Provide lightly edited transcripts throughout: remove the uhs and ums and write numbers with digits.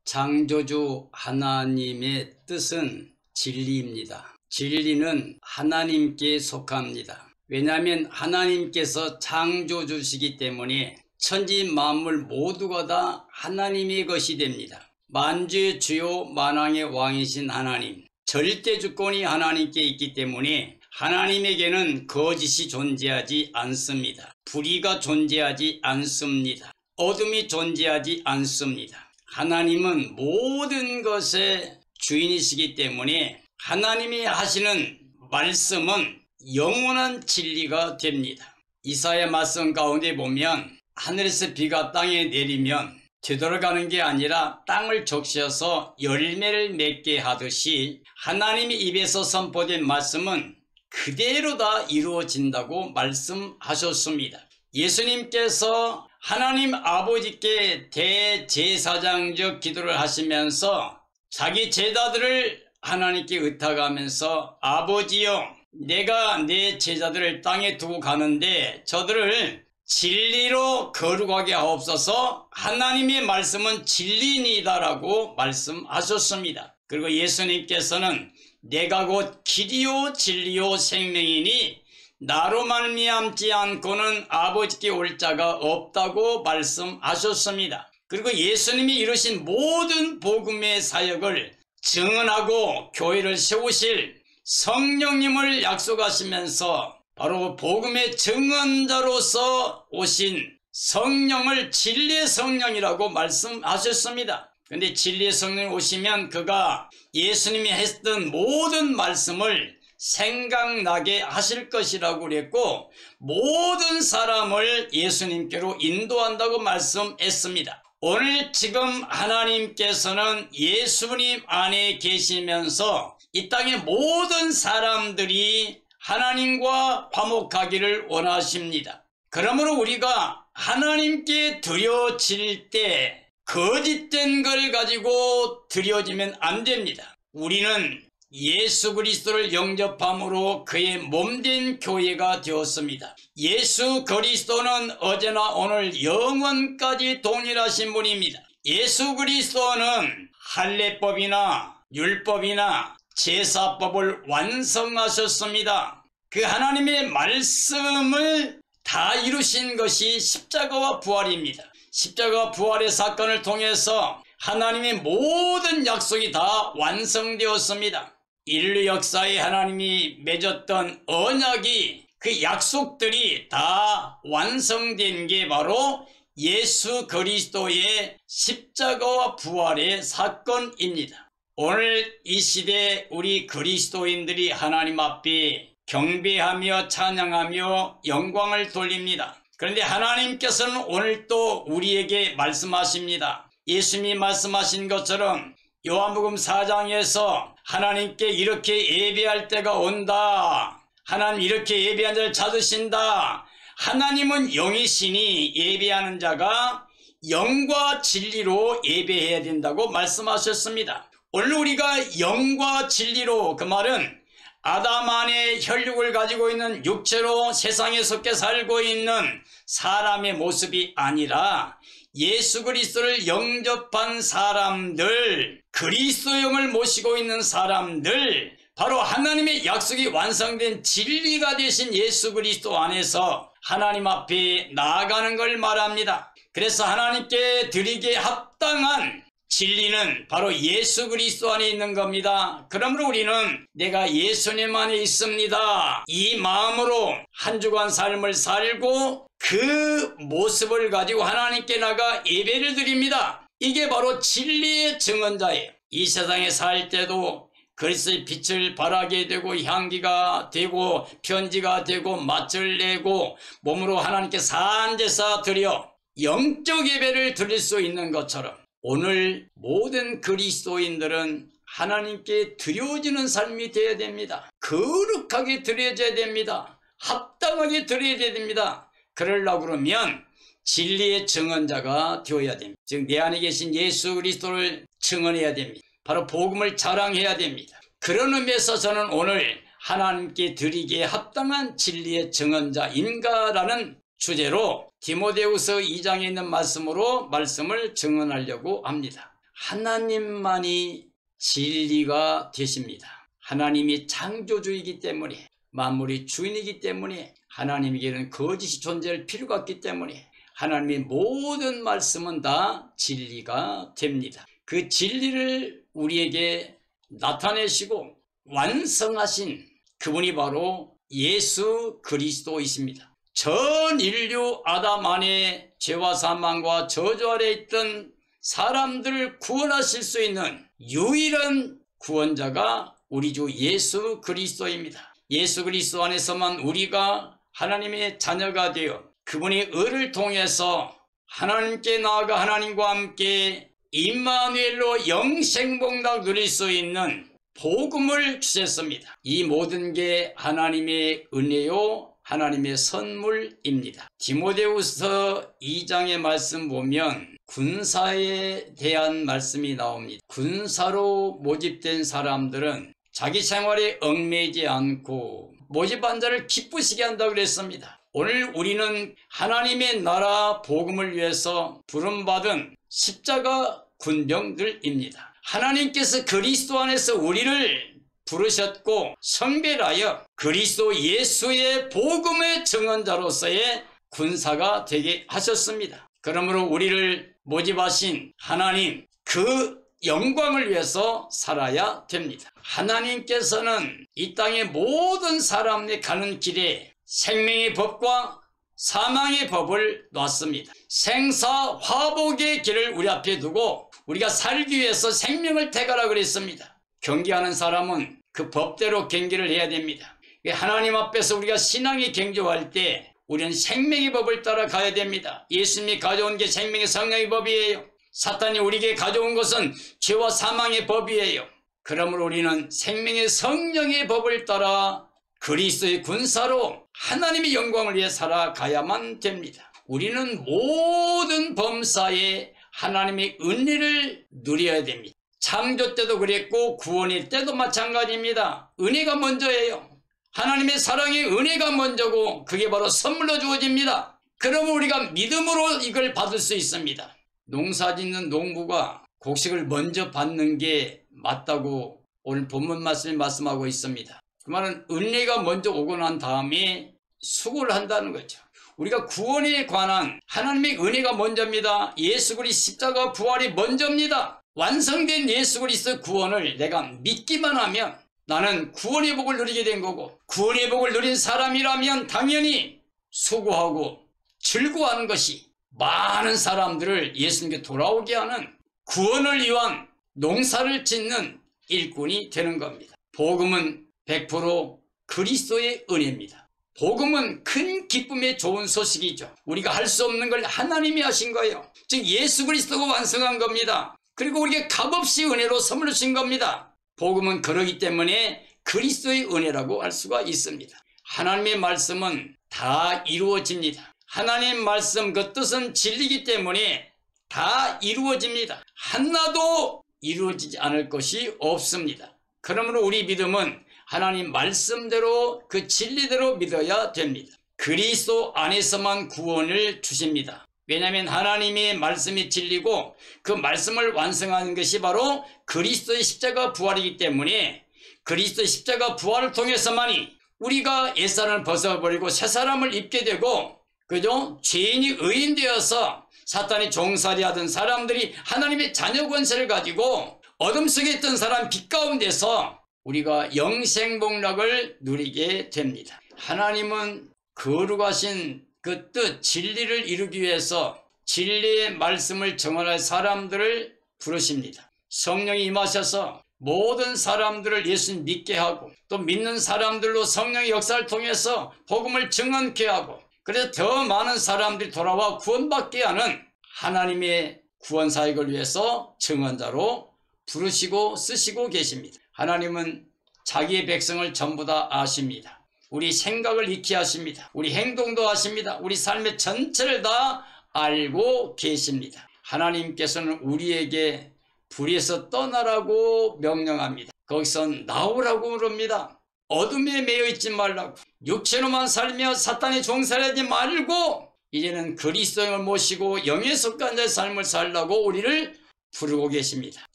창조주 하나님의 뜻은 진리입니다. 진리는 하나님께 속합니다. 왜냐하면 하나님께서 창조주시기 때문에 천지 만물 모두가 다 하나님의 것이 됩니다. 만주의 주요 만왕의 왕이신 하나님, 절대 주권이 하나님께 있기 때문에 하나님에게는 거짓이 존재하지 않습니다. 불의가 존재하지 않습니다. 어둠이 존재하지 않습니다. 하나님은 모든 것의 주인이시기 때문에 하나님이 하시는 말씀은 영원한 진리가 됩니다. 이사야 말씀 가운데 보면 하늘에서 비가 땅에 내리면 되돌아가는 게 아니라 땅을 적셔서 열매를 맺게 하듯이 하나님의 입에서 선포된 말씀은 그대로 다 이루어진다고 말씀하셨습니다. 예수님께서 하나님 아버지께 대제사장적 기도를 하시면서 자기 제자들을 하나님께 의탁하면서 아버지여, 내가 내 제자들을 땅에 두고 가는데 저들을 진리로 거룩하게 하옵소서. 하나님의 말씀은 진리니이다라고 말씀하셨습니다. 그리고 예수님께서는 내가 곧 길이요 진리요 생명이니 나로 말미암지 않고는 아버지께 올 자가 없다고 말씀하셨습니다. 그리고 예수님이 이루신 모든 복음의 사역을 증언하고 교회를 세우실 성령님을 약속하시면서 바로 복음의 증언자로서 오신 성령을 진리의 성령이라고 말씀하셨습니다. 그런데 진리의 성령이 오시면 그가 예수님이 했던 모든 말씀을 생각나게 하실 것이라고 그랬고 모든 사람을 예수님께로 인도한다고 말씀했습니다. 오늘 지금 하나님께서는 예수님 안에 계시면서 이 땅의 모든 사람들이 하나님과 화목하기를 원하십니다. 그러므로 우리가 하나님께 드려질 때 거짓된 걸 가지고 드려지면 안 됩니다. 우리는 예수 그리스도를 영접함으로 그의 몸된 교회가 되었습니다. 예수 그리스도는 어제나 오늘 영원까지 동일하신 분입니다. 예수 그리스도는 할례법이나 율법이나 제사법을 완성하셨습니다. 그 하나님의 말씀을 다 이루신 것이 십자가와 부활입니다. 십자가와 부활의 사건을 통해서 하나님의 모든 약속이 다 완성되었습니다. 인류 역사에 하나님이 맺었던 언약이 그 약속들이 다 완성된 게 바로 예수 그리스도의 십자가와 부활의 사건입니다. 오늘 이 시대 우리 그리스도인들이 하나님 앞에 경배하며 찬양하며 영광을 돌립니다. 그런데 하나님께서는 오늘 또 우리에게 말씀하십니다. 예수님이 말씀하신 것처럼 요한복음 4장에서 하나님께 이렇게 예배할 때가 온다. 하나님 이렇게 예배하는 자를 찾으신다. 하나님은 영이시니 예배하는 자가 영과 진리로 예배해야 된다고 말씀하셨습니다. 오늘 우리가 영과 진리로, 그 말은 아담 안에 혈육을 가지고 있는 육체로 세상에 속해 살고 있는 사람의 모습이 아니라 예수 그리스도를 영접한 사람들, 그리스도 영을 모시고 있는 사람들, 바로 하나님의 약속이 완성된 진리가 되신 예수 그리스도 안에서 하나님 앞에 나아가는 걸 말합니다. 그래서 하나님께 드리기에 합당한 진리는 바로 예수 그리스도 안에 있는 겁니다. 그러므로 우리는 내가 예수님 안에 있습니다, 이 마음으로 한 주간 삶을 살고 그 모습을 가지고 하나님께 나가 예배를 드립니다. 이게 바로 진리의 증언자예요. 이 세상에 살 때도 그리스도의 빛을 발하게 되고 향기가 되고 편지가 되고 맛을 내고 몸으로 하나님께 산제사 드려 영적 예배를 드릴 수 있는 것처럼 오늘 모든 그리스도인들은 하나님께 드려지는 삶이 되어야 됩니다. 거룩하게 드려져야 됩니다. 합당하게 드려야 됩니다. 그러려고 그러면 진리의 증언자가 되어야 됩니다. 즉 내 안에 계신 예수 그리스도를 증언해야 됩니다. 바로 복음을 자랑해야 됩니다. 그런 의미에서 저는 오늘 하나님께 드리기에 합당한 진리의 증언자인가라는 주제로 디모데후서 2장에 있는 말씀으로 말씀을 증언하려고 합니다. 하나님만이 진리가 되십니다. 하나님이 창조주이기 때문에, 만물의 주인이기 때문에, 하나님에게는 거짓이 존재할 필요가 없기 때문에 하나님의 모든 말씀은 다 진리가 됩니다. 그 진리를 우리에게 나타내시고 완성하신 그분이 바로 예수 그리스도이십니다. 전 인류 아담 안에 죄와 사망과 저주 아래 있던 사람들을 구원하실 수 있는 유일한 구원자가 우리 주 예수 그리스도입니다. 예수 그리스도 안에서만 우리가 하나님의 자녀가 되어 그분의 의를 통해서 하나님께 나아가 하나님과 함께 임마누엘로 영생복락 누릴 수 있는 복음을 주셨습니다. 이 모든 게 하나님의 은혜요 하나님의 선물입니다. 디모데후서 2장의 말씀 보면 군사에 대한 말씀이 나옵니다. 군사로 모집된 사람들은 자기 생활에 얽매이지 않고 모집한 자를 기쁘시게 한다고 그랬습니다. 오늘 우리는 하나님의 나라 복음을 위해서 부름받은 십자가 군병들입니다. 하나님께서 그리스도 안에서 우리를 부르셨고 성별하여 그리스도 예수의 복음의 증언자로서의 군사가 되게 하셨습니다. 그러므로 우리를 모집하신 하나님, 그 영광을 위해서 살아야 됩니다. 하나님께서는 이 땅의 모든 사람이 가는 길에 생명의 법과 사망의 법을 놨습니다. 생사화복의 길을 우리 앞에 두고 우리가 살기 위해서 생명을 택하라 그랬습니다. 경계하는 사람은 그 법대로 경계를 해야 됩니다. 하나님 앞에서 우리가 신앙이 경주할 때 우리는 생명의 법을 따라 가야 됩니다. 예수님이 가져온 게 생명의 성령의 법이에요. 사탄이 우리에게 가져온 것은 죄와 사망의 법이에요. 그러므로 우리는 생명의 성령의 법을 따라 그리스도의 군사로 하나님의 영광을 위해 살아가야만 됩니다. 우리는 모든 범사에 하나님의 은혜를 누려야 됩니다. 창조 때도 그랬고 구원의 때도 마찬가지입니다. 은혜가 먼저예요. 하나님의 사랑의 은혜가 먼저고 그게 바로 선물로 주어집니다. 그러면 우리가 믿음으로 이걸 받을 수 있습니다. 농사짓는 농부가 곡식을 먼저 받는 게 맞다고 오늘 본문 말씀이 말씀하고 있습니다. 그 말은 은혜가 먼저 오고 난 다음에 수고를 한다는 거죠. 우리가 구원에 관한 하나님의 은혜가 먼저입니다. 예수 그리스도 십자가 부활이 먼저입니다. 완성된 예수 그리스도 구원을 내가 믿기만 하면 나는 구원의 복을 누리게 된 거고, 구원의 복을 누린 사람이라면 당연히 수고하고 즐거워하는 것이 많은 사람들을 예수님께 돌아오게 하는 구원을 위한 농사를 짓는 일꾼이 되는 겁니다. 복음은 100% 그리스도의 은혜입니다. 복음은 큰 기쁨의 좋은 소식이죠. 우리가 할 수 없는 걸 하나님이 하신 거예요. 즉 예수 그리스도가 완성한 겁니다. 그리고 우리에게 값없이 은혜로 선물로 주신 겁니다. 복음은 그러기 때문에 그리스도의 은혜라고 할 수가 있습니다. 하나님의 말씀은 다 이루어집니다. 하나님 말씀 그 뜻은 진리이기 때문에 다 이루어집니다. 하나도 이루어지지 않을 것이 없습니다. 그러므로 우리 믿음은 하나님 말씀대로 그 진리대로 믿어야 됩니다. 그리스도 안에서만 구원을 주십니다. 왜냐하면 하나님의 말씀이 진리고 그 말씀을 완성하는 것이 바로 그리스도의 십자가 부활이기 때문에 그리스도의 십자가 부활을 통해서만이 우리가 옛사람을 벗어버리고 새사람을 입게 되고, 그죠? 죄인이 의인 되어서 사탄의 종살이 하던 사람들이 하나님의 자녀 권세를 가지고 어둠 속에 있던 사람 빛 가운데서 우리가 영생복락을 누리게 됩니다. 하나님은 거룩하신 그 뜻, 진리를 이루기 위해서 진리의 말씀을 정언할 사람들을 부르십니다. 성령이 임하셔서 모든 사람들을 예수님 믿게 하고 또 믿는 사람들로 성령의 역사를 통해서 복음을 증언케 하고, 그래서 더 많은 사람들이 돌아와 구원받게 하는 하나님의 구원 사역을 위해서 증언자로 부르시고 쓰시고 계십니다. 하나님은 자기의 백성을 전부 다 아십니다. 우리 생각을 익히 하십니다. 우리 행동도 아십니다. 우리 삶의 전체를 다 알고 계십니다. 하나님께서는 우리에게 불에서 떠나라고 명령합니다. 거기서 나오라고 그럽니다. 어둠에 매여 있지 말라고, 육체로만 살며 사탄의 종살하지 말고 이제는 그리스도를 모시고 영에 속한 자의 삶을 살라고 우리를 부르고 계십니다.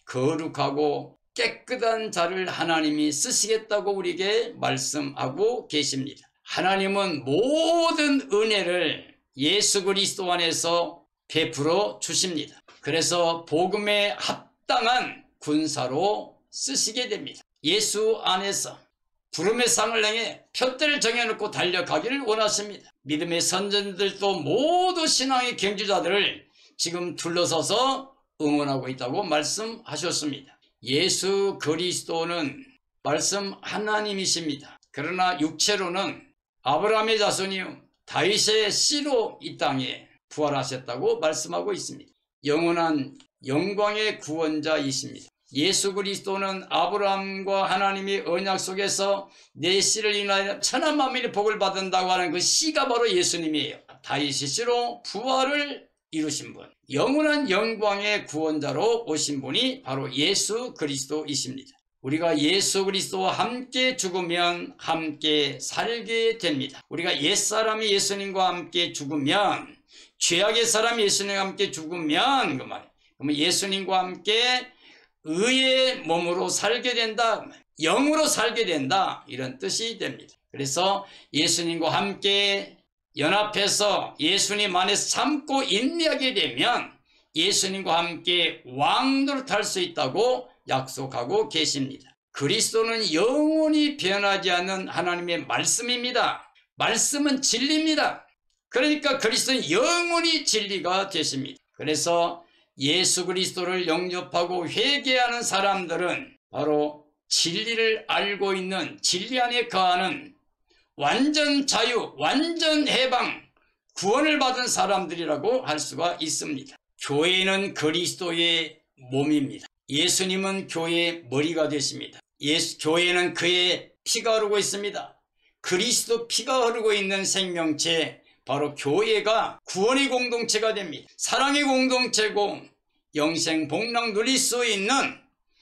거룩하고 깨끗한 자를 하나님이 쓰시겠다고 우리에게 말씀하고 계십니다. 하나님은 모든 은혜를 예수 그리스도 안에서 베풀어 주십니다. 그래서 복음에 합당한 군사로 쓰시게 됩니다. 예수 안에서 부름의 상을 향해 표대를 정해놓고 달려가기를 원하십니다. 믿음의 선전들도 모두 신앙의 경주자들을 지금 둘러서서 응원하고 있다고 말씀하셨습니다. 예수 그리스도는 말씀 하나님이십니다. 그러나 육체로는 아브라함의 자손이요 다윗의 씨로 이 땅에 부활하셨다고 말씀하고 있습니다. 영원한 영광의 구원자이십니다. 예수 그리스도는 아브라함과 하나님의 언약 속에서 내 씨를 인하여 천하 만민의 복을 받는다고 하는 그 씨가 바로 예수님이에요. 다윗의 씨로 부활을 이루신 분, 영원한 영광의 구원자로 오신 분이 바로 예수 그리스도이십니다. 우리가 예수 그리스도와 함께 죽으면 함께 살게 됩니다. 우리가 옛사람이 예수님과 함께 죽으면, 죄악의 사람이 예수님과 함께 죽으면, 그 말이에요. 그러면 예수님과 함께 의의 몸으로 살게 된다, 영으로 살게 된다, 이런 뜻이 됩니다. 그래서 예수님과 함께 연합해서 예수님 안에서 참고 인내하게 되면 예수님과 함께 왕노릇할 수 있다고 약속하고 계십니다. 그리스도는 영원히 변하지 않는 하나님의 말씀입니다. 말씀은 진리입니다. 그러니까 그리스도는 영원히 진리가 되십니다. 그래서 예수 그리스도를 영접하고 회개하는 사람들은 바로 진리를 알고 있는, 진리 안에 거하는 완전 자유, 완전 해방, 구원을 받은 사람들이라고 할 수가 있습니다. 교회는 그리스도의 몸입니다. 예수님은 교회의 머리가 되십니다. 교회는 그의 피가 흐르고 있습니다. 그리스도 피가 흐르고 있는 생명체, 바로 교회가 구원의 공동체가 됩니다. 사랑의 공동체고 영생 복락 누릴 수 있는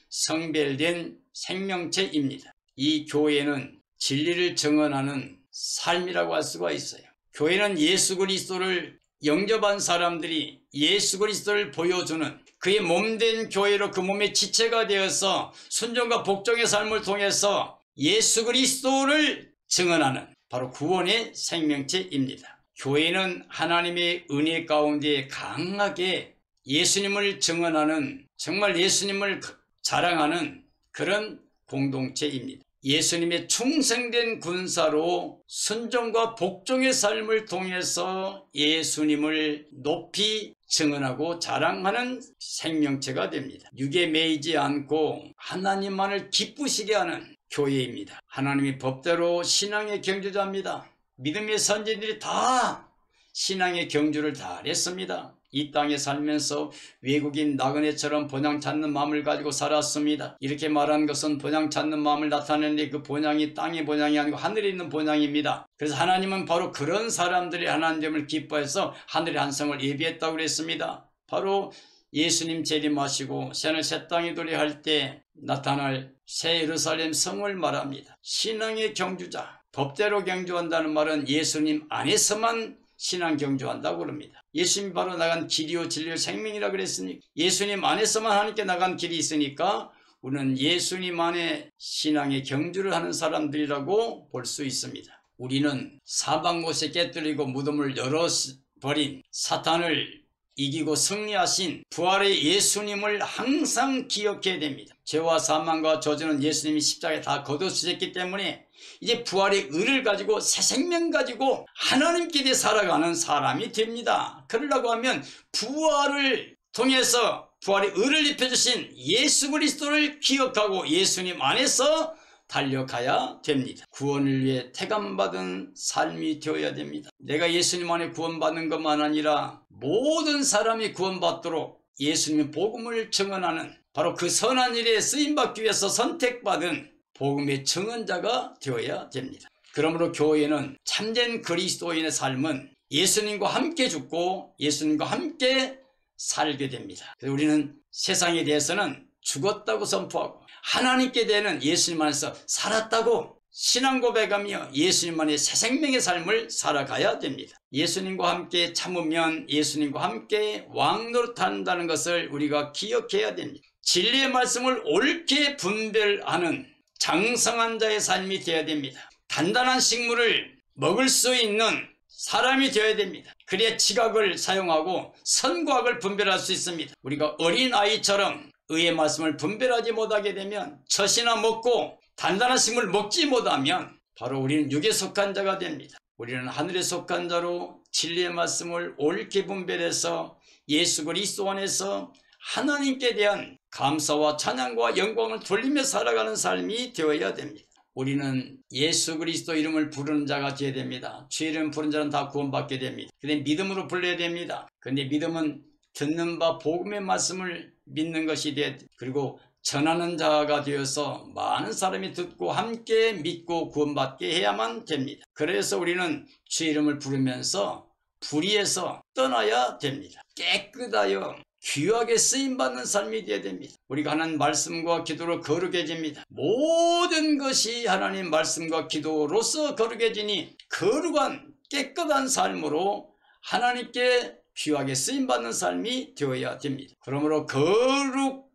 성별된 생명체입니다. 이 교회는 진리를 증언하는 삶이라고 할 수가 있어요. 교회는 예수 그리스도를 영접한 사람들이 예수 그리스도를 보여주는 그의 몸된 교회로 그 몸의 지체가 되어서 순종과 복종의 삶을 통해서 예수 그리스도를 증언하는 바로 구원의 생명체입니다. 교회는 하나님의 은혜 가운데 강하게 예수님을 증언하는, 정말 예수님을 자랑하는 그런 공동체입니다. 예수님의 충성된 군사로 순종과 복종의 삶을 통해서 예수님을 높이 증언하고 자랑하는 생명체가 됩니다. 육에 매이지 않고 하나님만을 기쁘시게 하는 교회입니다. 하나님의 법대로 신앙의 경주자입니다. 믿음의 선진들이 다 신앙의 경주를 다 했습니다. 이 땅에 살면서 외국인 나그네처럼 본향 찾는 마음을 가지고 살았습니다. 이렇게 말하는 것은 본향 찾는 마음을 나타내는데 그 본향이 땅의 본향이 아니고 하늘에 있는 본향입니다. 그래서 하나님은 바로 그런 사람들이 하나님을 기뻐해서 하늘의 한 성을 예비했다고 그랬습니다. 바로 예수님 재림하시고 새하늘 새 땅이 도래할 때 나타날 새 예루살렘 성을 말합니다. 신앙의 경주자, 법대로 경주한다는 말은 예수님 안에서만 신앙 경주한다고 그럽니다. 예수님이 바로 나간 길이요 진리요 생명이라 그랬으니 예수님 안에서만 하나님께 나간 길이 있으니까 우리는 예수님 안에 신앙의 경주를 하는 사람들이라고 볼 수 있습니다. 우리는 사방 곳에 깨뜨리고 무덤을 열어버린 사탄을 이기고 승리하신 부활의 예수님을 항상 기억해야 됩니다. 죄와 사망과 저주는 예수님이 십자가에 다 거두시켰기 때문에 이제 부활의 의를 가지고 새 생명 가지고 하나님께 살아가는 사람이 됩니다. 그러려고 하면 부활을 통해서 부활의 의를 입혀주신 예수 그리스도를 기억하고 예수님 안에서 달려가야 됩니다. 구원을 위해 택함받은 삶이 되어야 됩니다. 내가 예수님 안에 구원받는 것만 아니라 모든 사람이 구원받도록 예수님의 복음을 증언하는 바로 그 선한 일에 쓰임받기 위해서 선택받은 복음의 증언자가 되어야 됩니다. 그러므로 교회는 참된 그리스도인의 삶은 예수님과 함께 죽고 예수님과 함께 살게 됩니다. 그래서 우리는 세상에 대해서는 죽었다고 선포하고 하나님께 대한 예수님 안에서 살았다고 신앙 고백하며 예수님 안에 새 생명의 삶을 살아가야 됩니다. 예수님과 함께 참으면 예수님과 함께 왕노릇한다는 것을 우리가 기억해야 됩니다. 진리의 말씀을 옳게 분별하는 장성한 자의 삶이 되어야 됩니다. 단단한 식물을 먹을 수 있는 사람이 되어야 됩니다. 그래야 지각을 사용하고 선과 악을 분별할 수 있습니다. 우리가 어린아이처럼 의의 말씀을 분별하지 못하게 되면 젖이나 먹고 단단한 식물을 먹지 못하면 바로 우리는 육에 속한 자가 됩니다. 우리는 하늘에 속한 자로 진리의 말씀을 옳게 분별해서 예수 그리스도 안에서 하나님께 대한 감사와 찬양과 영광을 돌리며 살아가는 삶이 되어야 됩니다. 우리는 예수 그리스도 이름을 부르는 자가 되어야 됩니다. 주의 이름 부르는 자는 다 구원받게 됩니다. 그런데 믿음으로 불러야 됩니다. 그런데 믿음은 듣는 바 복음의 말씀을 믿는 것이 되어 그리고 전하는 자가 되어서 많은 사람이 듣고 함께 믿고 구원받게 해야만 됩니다. 그래서 우리는 주의 이름을 부르면서 불의에서 떠나야 됩니다. 깨끗하여 귀하게 쓰임받는 삶이 되어야 됩니다. 우리가 하는 말씀과 기도로 거룩해집니다. 모든 것이 하나님 말씀과 기도로서 거룩해지니 거룩한 깨끗한 삶으로 하나님께 귀하게 쓰임받는 삶이 되어야 됩니다. 그러므로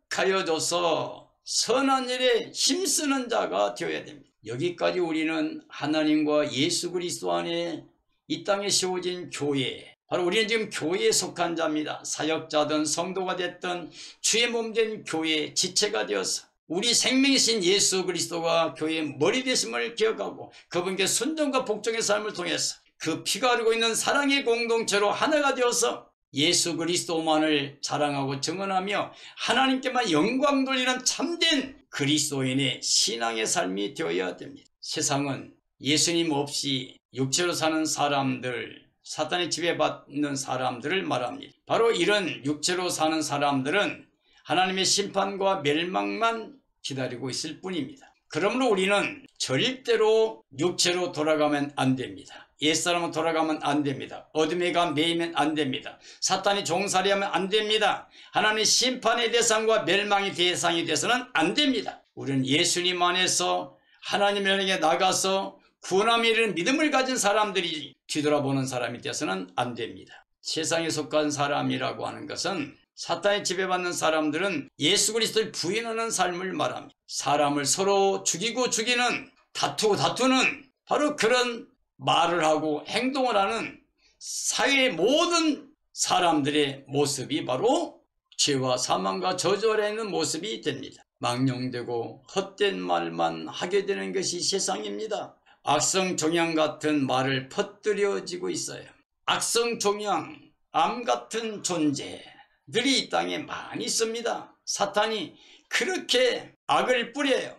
거룩하여져서 선한 일에 힘쓰는 자가 되어야 됩니다. 여기까지 우리는 하나님과 예수 그리스도 안에 이 땅에 세워진 교회, 바로 우리는 지금 교회에 속한 자입니다. 사역자든 성도가 됐든 주의 몸된 교회의 지체가 되어서 우리 생명이신 예수 그리스도가 교회의 머리 되심을 기억하고 그분께 순종과 복종의 삶을 통해서 그 피가 흐르고 있는 사랑의 공동체로 하나가 되어서 예수 그리스도만을 자랑하고 증언하며 하나님께만 영광 돌리는 참된 그리스도인의 신앙의 삶이 되어야 됩니다. 세상은 예수님 없이 육체로 사는 사람들, 사탄의 지배받는 사람들을 말합니다. 바로 이런 육체로 사는 사람들은 하나님의 심판과 멸망만 기다리고 있을 뿐입니다. 그러므로 우리는 절대로 육체로 돌아가면 안 됩니다. 옛사람은 돌아가면 안 됩니다. 어둠에 가 매이면 안 됩니다. 사탄이 종살이하면 안 됩니다. 하나님의 심판의 대상과 멸망의 대상이 돼서는 안 됩니다. 우리는 예수님 안에서 하나님에게 나가서 구원함에 이르는 믿음을 가진 사람들이 뒤돌아보는 사람이 되어서는 안 됩니다. 세상에 속한 사람이라고 하는 것은 사탄에 지배받는 사람들은 예수 그리스도를 부인하는 삶을 말합니다. 사람을 서로 죽이고 죽이는, 다투고 다투는 바로 그런 말을 하고 행동을 하는 사회의 모든 사람들의 모습이 바로 죄와 사망과 저주 아래 있는 모습이 됩니다. 망령되고 헛된 말만 하게 되는 것이 세상입니다. 악성종양 같은 말을 퍼뜨려지고 있어요. 악성종양, 암 같은 존재들이 이 땅에 많이 있습니다. 사탄이 그렇게 악을 뿌려요.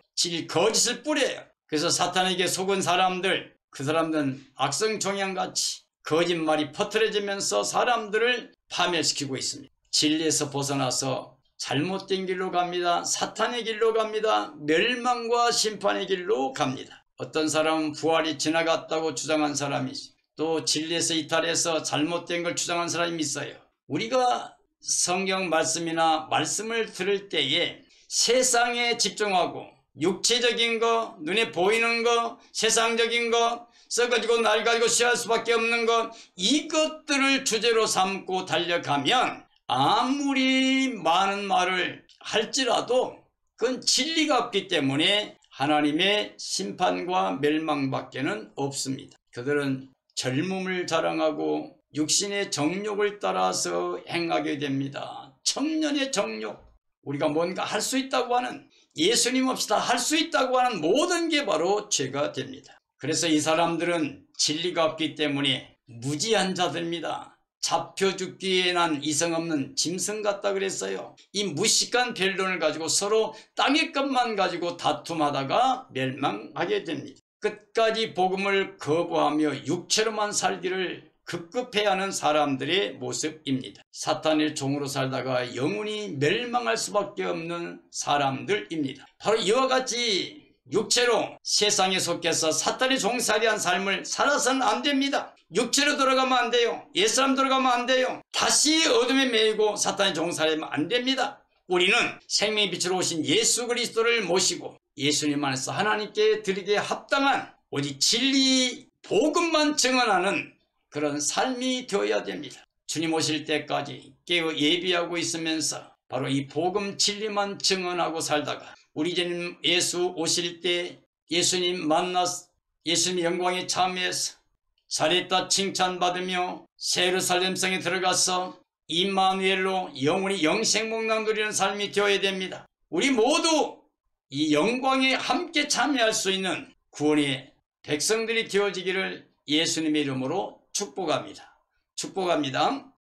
거짓을 뿌려요. 그래서 사탄에게 속은 사람들, 그 사람들은 악성종양같이 거짓말이 퍼뜨려지면서 사람들을 파멸시키고 있습니다. 진리에서 벗어나서 잘못된 길로 갑니다. 사탄의 길로 갑니다. 멸망과 심판의 길로 갑니다. 어떤 사람은 부활이 지나갔다고 주장한 사람이 있어요. 또 진리에서 이탈해서 잘못된 걸 주장한 사람이 있어요. 우리가 성경 말씀이나 말씀을 들을 때에 세상에 집중하고 육체적인 거, 눈에 보이는 거, 세상적인 거, 써가지고 낡아지고 취할 수밖에 없는 것, 이것들을 주제로 삼고 달려가면 아무리 많은 말을 할지라도 그건 진리가 없기 때문에 하나님의 심판과 멸망밖에는 없습니다. 그들은 젊음을 자랑하고 육신의 정욕을 따라서 행하게 됩니다. 청년의 정욕, 우리가 뭔가 할 수 있다고 하는, 예수님 없이 다 할 수 있다고 하는 모든 게 바로 죄가 됩니다. 그래서 이 사람들은 진리가 없기 때문에 무지한 자들입니다. 잡혀 죽기에 난 이성 없는 짐승 같다 그랬어요. 이 무식한 변론을 가지고 서로 땅의 것만 가지고 다툼하다가 멸망하게 됩니다. 끝까지 복음을 거부하며 육체로만 살기를 급급해야 하는 사람들의 모습입니다. 사탄의 종으로 살다가 영원히 멸망할 수밖에 없는 사람들입니다. 바로 이와 같이 육체로 세상에 속해서 사탄의 종살이한 삶을 살아서는 안 됩니다. 육체로 돌아가면 안 돼요. 옛사람 돌아가면 안 돼요. 다시 어둠에 매이고 사탄의 종살이하면 안 됩니다. 우리는 생명의 빛으로 오신 예수 그리스도를 모시고 예수님 안에서 하나님께 드리기에 합당한 오직 진리 복음만 증언하는 그런 삶이 되어야 됩니다. 주님 오실 때까지 깨어 예비하고 있으면서 바로 이 복음 진리만 증언하고 살다가 우리 주님 예수 오실 때 예수님 만나서 예수님 영광에 참여해서 잘했다 칭찬받으며 새 예루살렘 성에 들어가서 임마누엘로 영원히 영생목락 누리는 삶이 되어야 됩니다. 우리 모두 이 영광에 함께 참여할 수 있는 구원의 백성들이 되어지기를 예수님의 이름으로 축복합니다. 축복합니다.